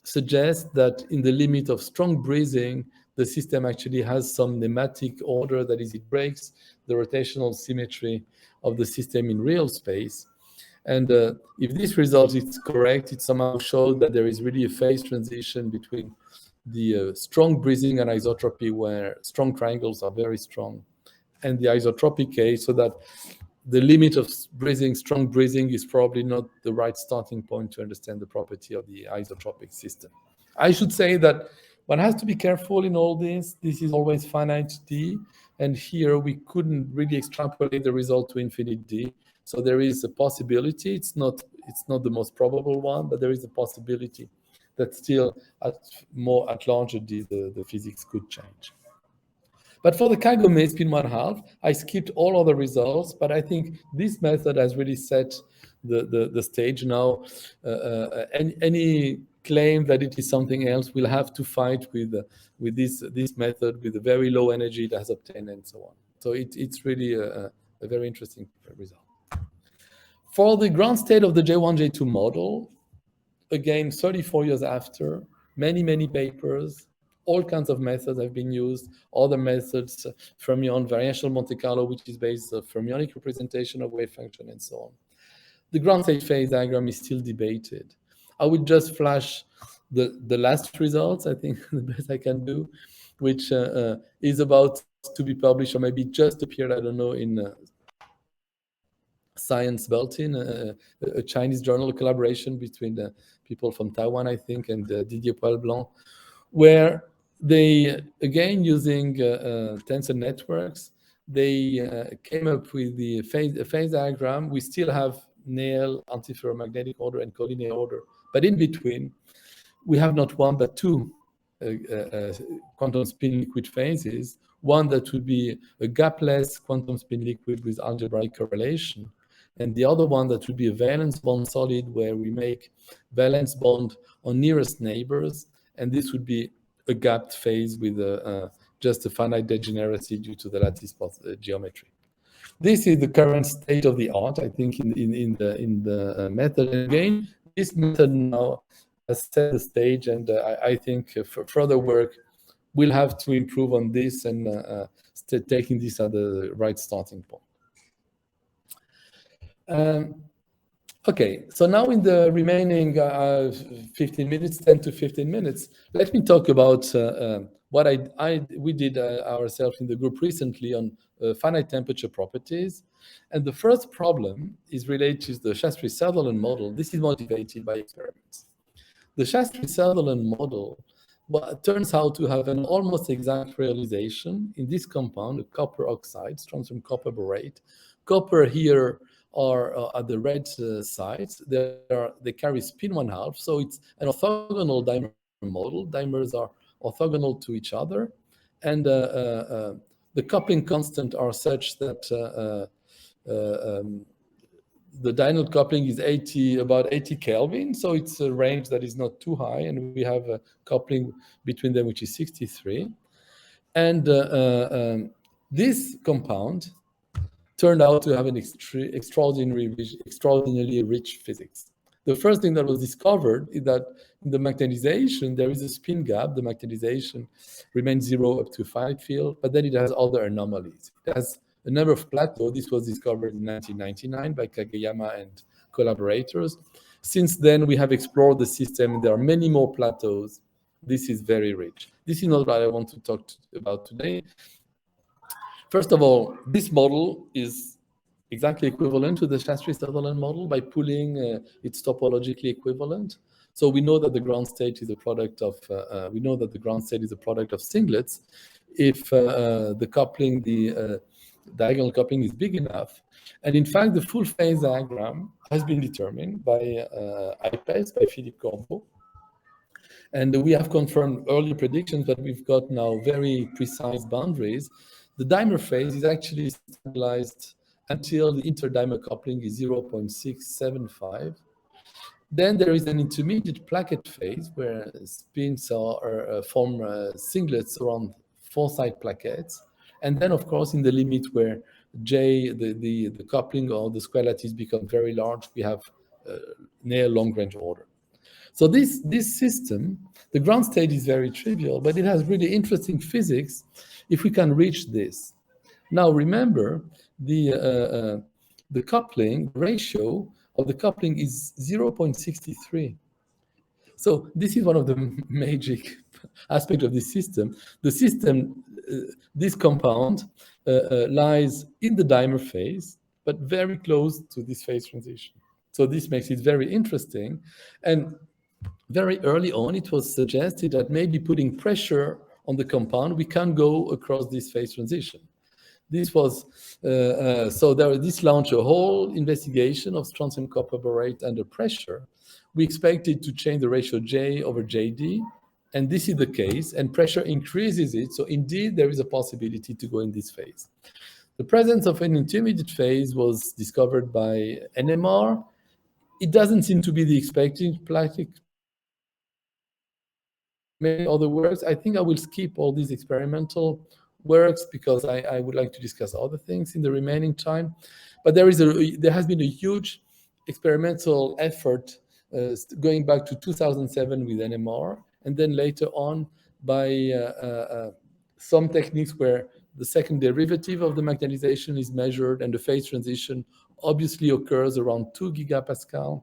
suggests that in the limit of strong breathing, the system actually has some nematic order, that is, it breaks the rotational symmetry of the system in real space. And if this result is correct, it somehow shows that there is really a phase transition between the strong breathing anisotropy, where strong triangles are very strong, and the isotropic case, so that the limit of strong breathing is probably not the right starting point to understand the property of the isotropic system. I should say that one has to be careful in all this. This is always finite D, and here we couldn't really extrapolate the result to infinite D. So there is a possibility. It's not the most probable one, but there is a possibility that still at larger D, the physics could change. But for the Kagome spin 1/2, I skipped all other results, but I think this method has really set the stage now. Any claim that it is something else will have to fight with this method, with a very low energy it has obtained, and so on. So it's really a very interesting result. For the ground state of the J1, J2 model, again, 34 years after, many papers, all kinds of methods have been used, other methods, fermion, variational Monte Carlo, which is based on fermionic representation of wave function, and so on. The ground state phase diagram is still debated. I would just flash the last results, I think the best I can do, which is about to be published, or maybe just appeared, I don't know, in Science Bulletin, a Chinese journal, collaboration between the people from Taiwan, I think, and Didier Poel-Blanc, where they, again, using tensor networks, they came up with the phase diagram. We still have Néel, antiferromagnetic order, and collinear order. But in between, we have not one, but two quantum spin liquid phases. One that would be a gapless quantum spin liquid with algebraic correlation, and the other one that would be a valence bond solid, where we make valence bond on nearest neighbors, and this would be a gapped phase with just a finite degeneracy due to the lattice geometry. This is the current state of the art, I think, in the method. And again, this method now has set the stage, and I think for further work, we'll have to improve on this and taking this at the right starting point. Okay, so now in the remaining 15 minutes, 10 to 15 minutes, let me talk about what we did ourselves in the group recently on finite temperature properties. And the first problem is related to the Shastry-Sutherland model. This is motivated by experiments. The Shastry-Sutherland model turns out to have an almost exact realization in this compound, a copper oxide, strong from copper borate. Copper here are at the red sides. They carry spin 1/2, so it's an orthogonal dimer model. Dimers are orthogonal to each other, and the coupling constant are such that the diurnal coupling is about 80 Kelvin, so it's a range that is not too high, and we have a coupling between them which is 63. And this compound turned out to have an extraordinarily rich physics. The first thing that was discovered is that in the magnetization, there is a spin gap. The magnetization remains 0 up to 5 field, but then it has other anomalies. It has a number of plateaus. This was discovered in 1999 by Kageyama and collaborators. Since then, we have explored the system. There are many more plateaus. This is very rich. This is not what I want to talk about today. First of all, this model is exactly equivalent to the Shastri-Sutherland model by pulling its topologically equivalent. So we know that the ground state is a product of singlets if the coupling, the diagonal coupling is big enough. And in fact, the full phase diagram has been determined by IPES, by Philippe Corbeau. And we have confirmed early predictions, but we've got now very precise boundaries. The dimer phase is actually stabilized until the interdimer coupling is 0.675. Then there is an intermediate placket phase where spins form singlets around four-side plaquettes. And then, of course, in the limit where J, the coupling or the square lattice become very large, we have near long-range order. So this system, the ground state is very trivial, but it has really interesting physics if we can reach this. Now, remember, the coupling ratio of the coupling is 0.63. So this is one of the magic aspects of this system. The system, this compound lies in the dimer phase, but very close to this phase transition. So this makes it very interesting. And very early on, it was suggested that maybe putting pressure on the compound, we can go across this phase transition. This was, this launched a whole investigation of strontium copper borate under pressure. We expected to change the ratio J over JD, and this is the case, and pressure increases it. So indeed, there is a possibility to go in this phase. The presence of an intermediate phase was discovered by NMR. It doesn't seem to be the expected plastic. Many other works. I think I will skip all these experimental works because I would like to discuss other things in the remaining time. But there has been a huge experimental effort going back to 2007 with NMR, and then later on by some techniques where the second derivative of the magnetization is measured and the phase transition obviously occurs around 2 gigapascal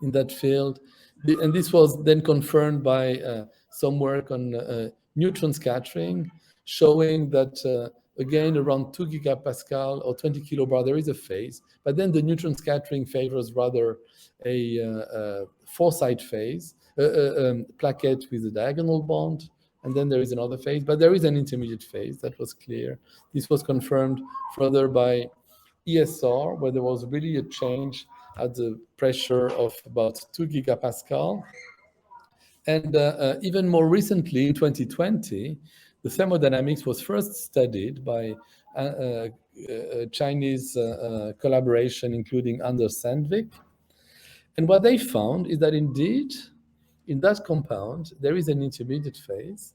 in that field. And this was then confirmed by some work on neutron scattering, showing that, again, around 2 gigapascal or 20 kilobar, there is a phase. But then the neutron scattering favors rather a four-side phase, plaquette with a diagonal bond. And then there is another phase. But there is an intermediate phase. That was clear. This was confirmed further by ESR, where there was really a change at the pressure of about 2 gigapascal. And even more recently, in 2020, the thermodynamics was first studied by Chinese collaboration, including Anders Sandvik. And what they found is that indeed, in that compound, there is an intermediate phase,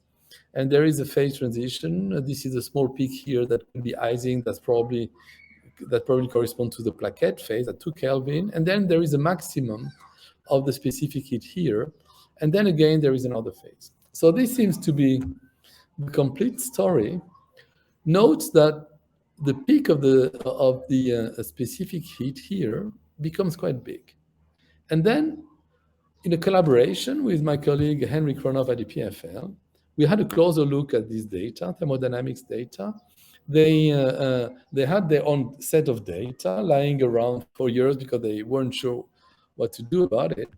and there is a phase transition. This is a small peak here that could be icing that probably corresponds to the plaquette phase at 2 Kelvin. And then there is a maximum of the specific heat here. And then again, there is another phase. So this seems to be the complete story. Note that the peak of the specific heat here becomes quite big. And then in a collaboration with my colleague Henry Kronov at the EPFL, we had a closer look at this data, thermodynamics data. They had their own set of data lying around for years because they weren't sure what to do about it.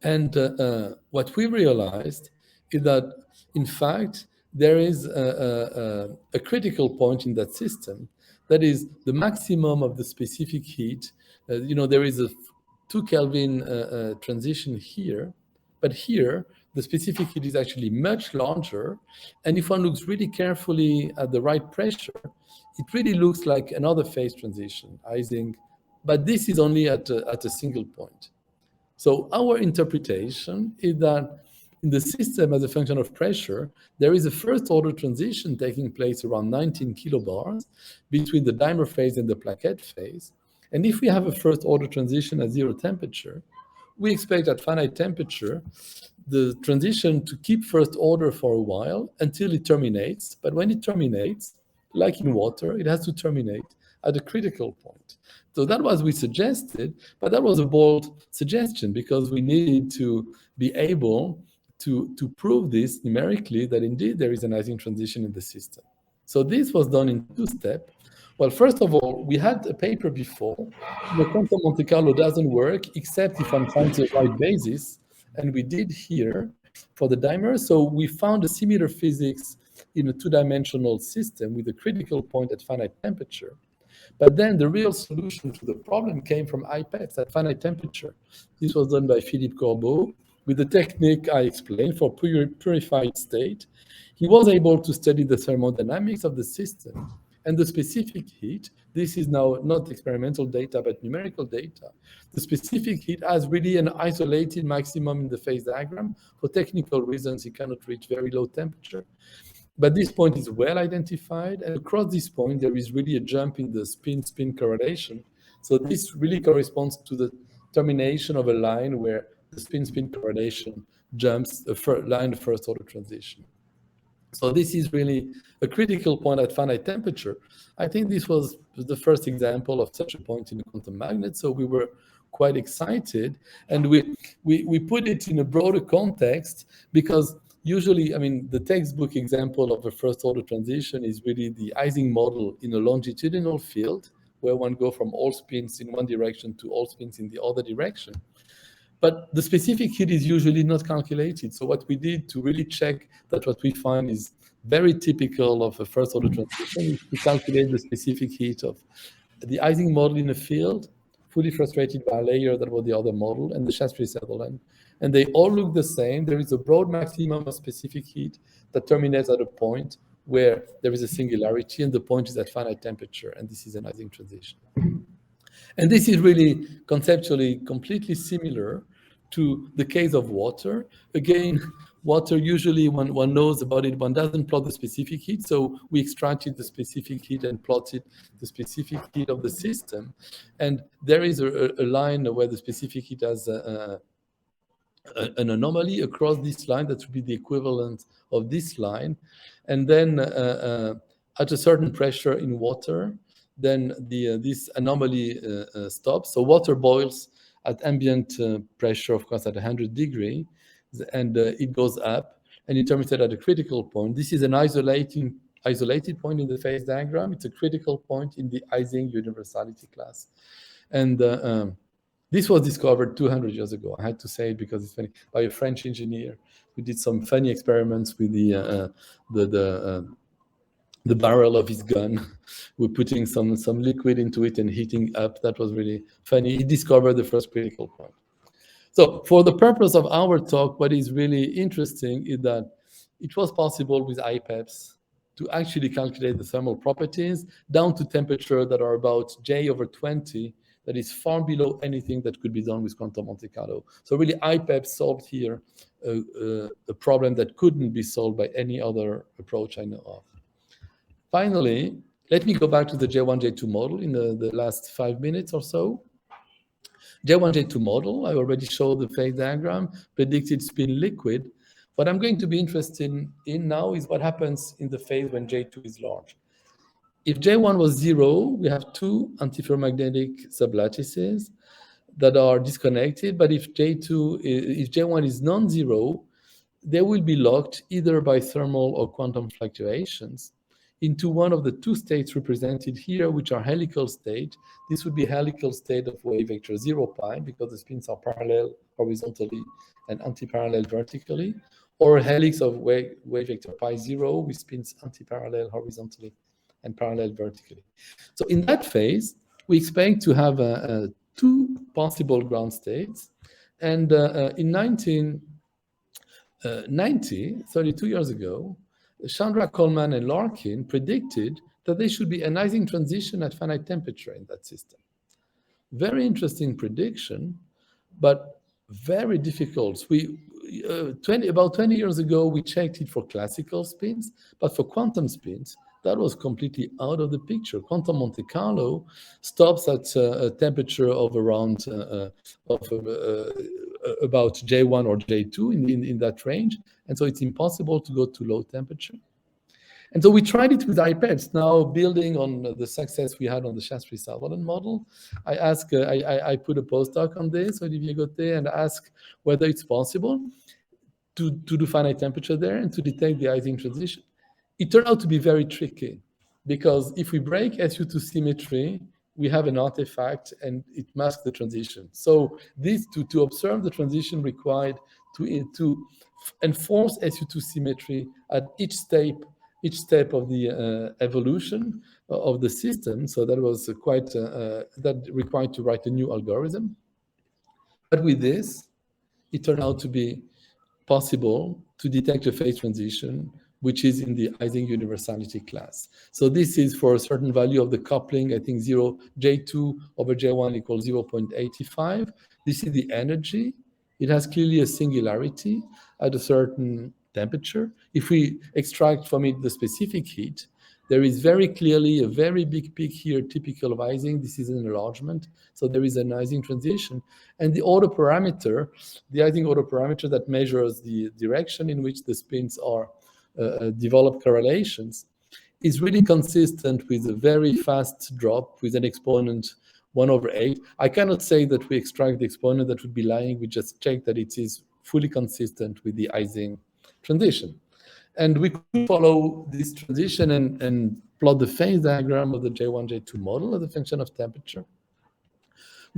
And what we realized is that, in fact, there is a critical point in that system. That is the maximum of the specific heat. There is a 2 Kelvin transition here, but here, the specific heat is actually much larger. And if one looks really carefully at the right pressure, it really looks like another phase transition, Ising. But this is only at a single point. So our interpretation is that in the system as a function of pressure, there is a first order transition taking place around 19 kilobars between the dimer phase and the plaquette phase. And if we have a first order transition at 0 temperature, we expect at finite temperature, the transition to keep first order for a while until it terminates. But when it terminates, like in water, it has to terminate at a critical point. So that was we suggested, but that was a bold suggestion because we needed to be able to prove this numerically that indeed there is an Ising transition in the system. So this was done in 2 steps. Well, first of all, we had a paper before. The quantum Monte Carlo doesn't work except if I'm trying to write basis, and we did here for the dimer. So we found a similar physics in a 2-dimensional system with a critical point at finite temperature. But then the real solution to the problem came from IPEPs at finite temperature. This was done by Philippe Corbeau with the technique I explained for purified state. He was able to study the thermodynamics of the system and the specific heat. This is now not experimental data, but numerical data. The specific heat has really an isolated maximum in the phase diagram. For technical reasons, it cannot reach very low temperature. But this point is well identified, and across this point, there is really a jump in the spin-spin correlation. So this really corresponds to the termination of a line where the spin-spin correlation jumps a line of first-order transition. So this is really a critical point at finite temperature. I think this was the first example of such a point in a quantum magnet, so we were quite excited, and we put it in a broader context because usually, I mean, the textbook example of a first-order transition is really the Ising model in a longitudinal field where one goes from all spins in one direction to all spins in the other direction. But the specific heat is usually not calculated. So what we did to really check that what we find is very typical of a first-order transition is to calculate the specific heat of the Ising model in a field, fully frustrated by a layer that was the other model, and the Shaspri-Sutherland. And they all look the same. There is a broad maximum of specific heat that terminates at a point where there is a singularity, and the point is at finite temperature, and this is an Ising transition. And this is really conceptually completely similar to the case of water. Again, water, usually when one knows about it, one doesn't plot the specific heat. So we extracted the specific heat and plotted the specific heat of the system. And there is a line where the specific heat has an anomaly across this line that would be the equivalent of this line. And then at a certain pressure in water, then this anomaly stops. So water boils at ambient pressure, of course, at 100 degrees, and it goes up and it terminates at a critical point. This is an isolated point in the phase diagram. It's a critical point in the Ising universality class. And this was discovered 200 years ago. I had to say it because it's funny, by a French engineer who did some funny experiments with the barrel of his gun. We're putting some liquid into it and heating up. That was really funny. He discovered the first critical point. So for the purpose of our talk, what is really interesting is that it was possible with IPEPs to actually calculate the thermal properties down to temperature that are about J/20, that is far below anything that could be done with quantum Monte Carlo. So really IPEPs solved here a problem that couldn't be solved by any other approach I know of. Finally, let me go back to the J1, J2 model in the last 5 minutes or so. J1, J2 model, I already showed the phase diagram, predicted spin liquid. What I'm going to be interested in now is what happens in the phase when J2 is large. If J1 was 0, we have 2 antiferromagnetic sublattices that are disconnected, but if J1 is non-zero, they will be locked either by thermal or quantum fluctuations into one of the 2 states represented here, which are helical state. This would be helical state of wave vector 0 pi, because the spins are parallel horizontally and antiparallel vertically, or a helix of wave vector pi 0 with spins antiparallel horizontally and parallel vertically. So in that phase, we expect to have 2 possible ground states. And in 1990, 32 years ago, Chandra, Coleman, and Larkin predicted that there should be an Ising transition at finite temperature in that system. Very interesting prediction, but very difficult. About 20 years ago, we checked it for classical spins, but for quantum spins, that was completely out of the picture. Quantum Monte Carlo stops at a temperature of around about J1 or J2 in that range. And so it's impossible to go to low temperature. And so we tried it with iPads. Now, building on the success we had on the Shastri-Sutherland model, I put a postdoc on this, Olivier Gauthier, and asked whether it's possible to do finite temperature there and to detect the Ising transition. It turned out to be very tricky, because if we break SU2 symmetry, we have an artifact and it masks the transition. So this to observe the transition required to enforce SU2 symmetry at each step of the evolution of the system. So that was quite that required to write a new algorithm. But with this, it turned out to be possible to detect a phase transition, which is in the Ising universality class. So this is for a certain value of the coupling, I think J2 over J1 equals 0.85. This is the energy. It has clearly a singularity at a certain temperature. If we extract from it the specific heat, there is very clearly a very big peak here, typical of Ising. This is an enlargement. So there is an Ising transition. And the autoparameter, the Ising autoparameter that measures the direction in which the spins are develop correlations, is really consistent with a very fast drop with an exponent 1/8. I cannot say that we extract the exponent, that would be lying. We just check that it is fully consistent with the Ising transition. And we could follow this transition and plot the phase diagram of the J1, J2 model as a function of temperature,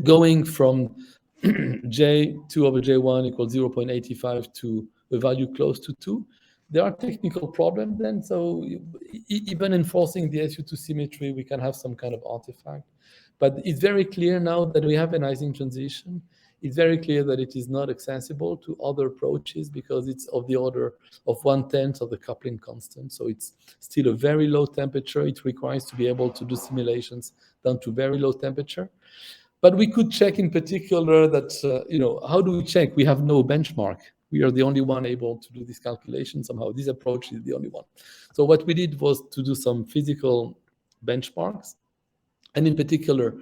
going from J2 over J1 equals 0.85 to a value close to 2. There are technical problems then, so even enforcing the SU2 symmetry, we can have some kind of artifact. But it's very clear now that we have an Ising transition. It's very clear that it is not accessible to other approaches because it's of the order of 1/10 of the coupling constant. So it's still a very low temperature. It requires to be able to do simulations down to very low temperature. But we could check in particular that, how do we check? We have no benchmark. We are the only one able to do this calculation somehow. This approach is the only one. So what we did was to do some physical benchmarks. And in particular,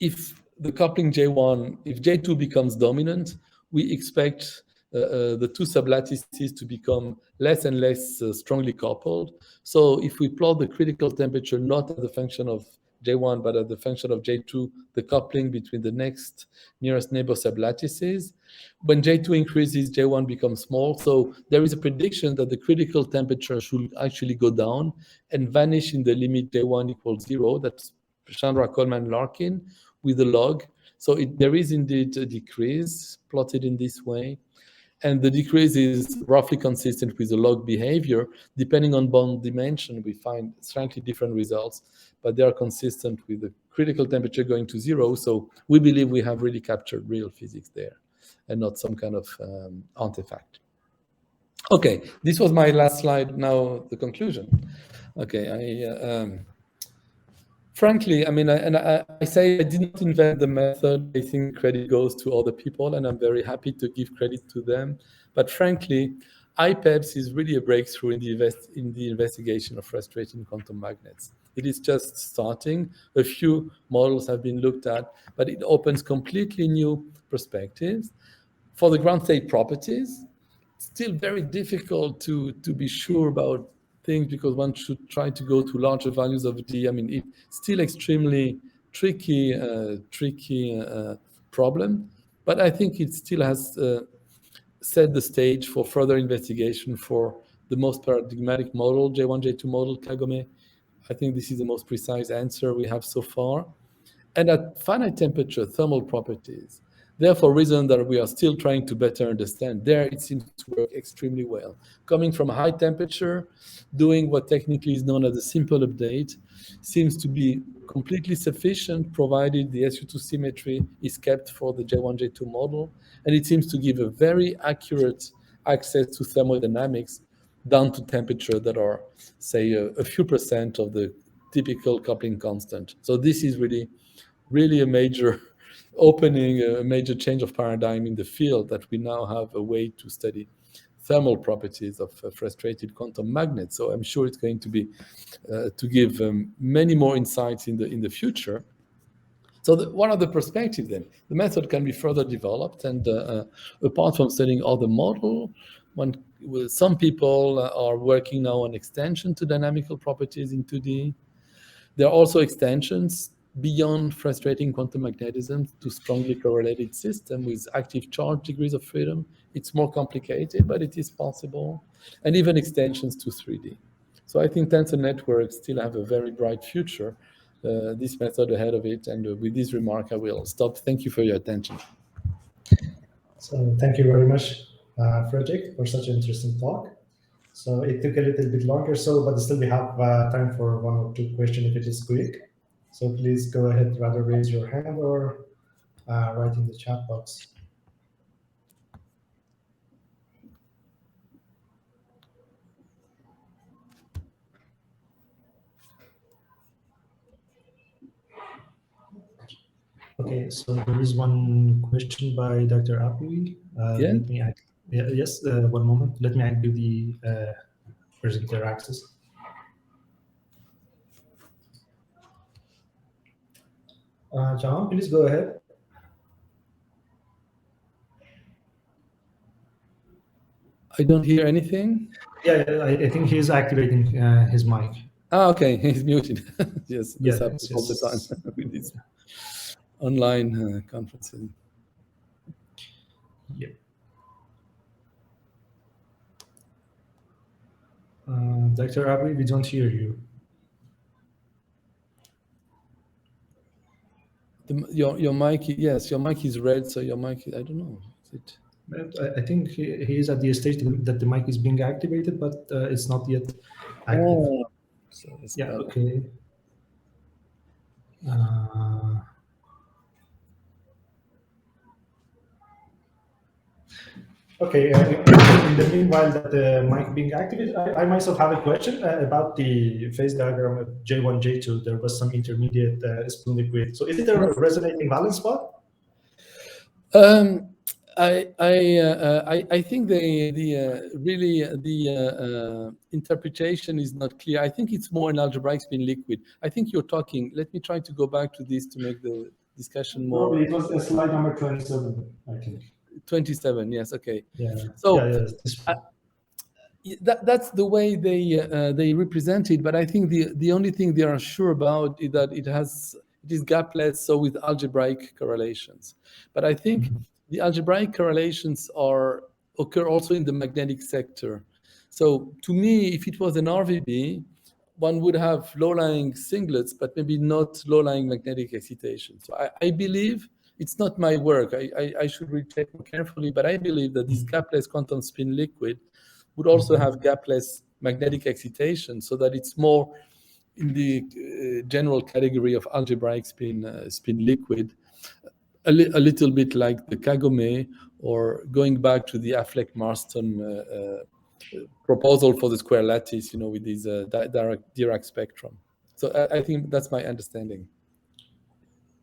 if the coupling J1, if J2 becomes dominant, we expect the two sublattices to become less and less strongly coupled. So if we plot the critical temperature not as a function of J1, but as the function of J2, the coupling between the nearest neighbor sublattices, when J2 increases, J1 becomes small. So there is a prediction that the critical temperature should actually go down and vanish in the limit J1 equals 0. That's Chandra, Coleman, Larkin with a log. So there is indeed a decrease plotted in this way. And the decrease is roughly consistent with the log behavior. Depending on bond dimension, we find slightly different results, but they are consistent with the critical temperature going to 0. So we believe we have really captured real physics there and not some kind of artifact. Okay, this was my last slide. Now the conclusion. Okay, frankly, I mean, I say I did not invent the method. I think credit goes to other people, and I'm very happy to give credit to them. But frankly, IPEPS is really a breakthrough in the investigation of frustrating quantum magnets. It is just starting. A few models have been looked at, but it opens completely new perspectives. For the ground state properties, it's still very difficult to be sure about things because one should try to go to larger values of D. I mean, it's still extremely tricky problem, but I think it still has set the stage for further investigation for the most paradigmatic model, J1, J2 model, Kagome. I think this is the most precise answer we have so far. And at finite temperature, thermal properties, therefore, reason that we are still trying to better understand. There, it seems to work extremely well. Coming from a high temperature, doing what technically is known as a simple update, seems to be completely sufficient, provided the SU2 symmetry is kept for the J1, J2 model. And it seems to give a very accurate access to thermodynamics down to temperature that are, say, a few percent of the typical coupling constant. So this is really a major opening, a major change of paradigm in the field, that we now have a way to study thermal properties of frustrated quantum magnets. So I'm sure it's going to be to give many more insights in the future. So one of the perspectives then, the method can be further developed, and apart from studying other model, Some people are working now on extension to dynamical properties in 2D. There are also extensions beyond frustrating quantum magnetism to strongly correlated system with active charge degrees of freedom. It's more complicated, but it is possible. And even extensions to 3D. So I think tensor networks still have a very bright future, this method ahead of it. And with this remark, I will stop. Thank you for your attention. So thank you very much, Frederick, for such an interesting talk. So it took a little bit longer, but still we have time for 1 or 2 questions if it is quick. So please go ahead, rather raise your hand or write in the chat box. Okay, so there is one question by Dr. Api. Yeah? Let me yes, 1 moment. Let me give the presenter access. Jahan, please go ahead. I don't hear anything. Yeah, I think he's activating his mic. Ah, okay, he's muted. Yes, this Yeah, happens all the time with these online conferences. Yeah. Dr. Api, we don't hear you. Your mic, yes, your mic is red, so your mic, I don't know. Is it? I think he is at the stage that the mic is being activated, but it's not yet active. Oh, so yeah, better. okay. Okay, in the meanwhile that the mic being activated, I myself have a question about the phase diagram of J1, J2. There was some intermediate spin liquid. So is it a resonating valence spot? I think the interpretation is not clear. I think it's more an algebraic spin liquid. I think you're talking. Let me try to go back to this to make the discussion more. Probably it was slide number 27, I think. 27. Yes. Okay. Yeah. So yeah, that's the way they represent it. But I think the only thing they are sure about is that it is gapless, so with algebraic correlations. But I think the algebraic correlations occur also in the magnetic sector. So to me, if it was an RVB, one would have low-lying singlets, but maybe not low-lying magnetic excitation. So I believe, it's not my work, I should read it more carefully, but I believe that this gapless quantum spin liquid would also have gapless magnetic excitation, so that it's more in the general category of algebraic spin liquid, a little bit like the Kagome, or going back to the Affleck-Marston proposal for the square lattice, with this Dirac spectrum. So I think that's my understanding.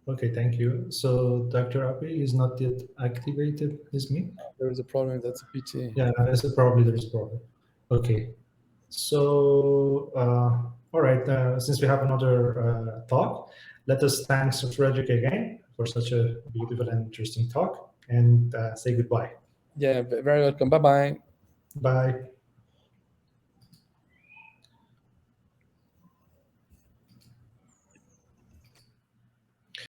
Okay, thank you. So Dr. Api is not yet activated his mic? There is a problem, that's a pity. Yeah, there's a problem. Okay. So, all right, since we have another talk, let us thank Frederick again for such a beautiful and interesting talk, and say goodbye. Yeah, very welcome. Bye-bye. Bye.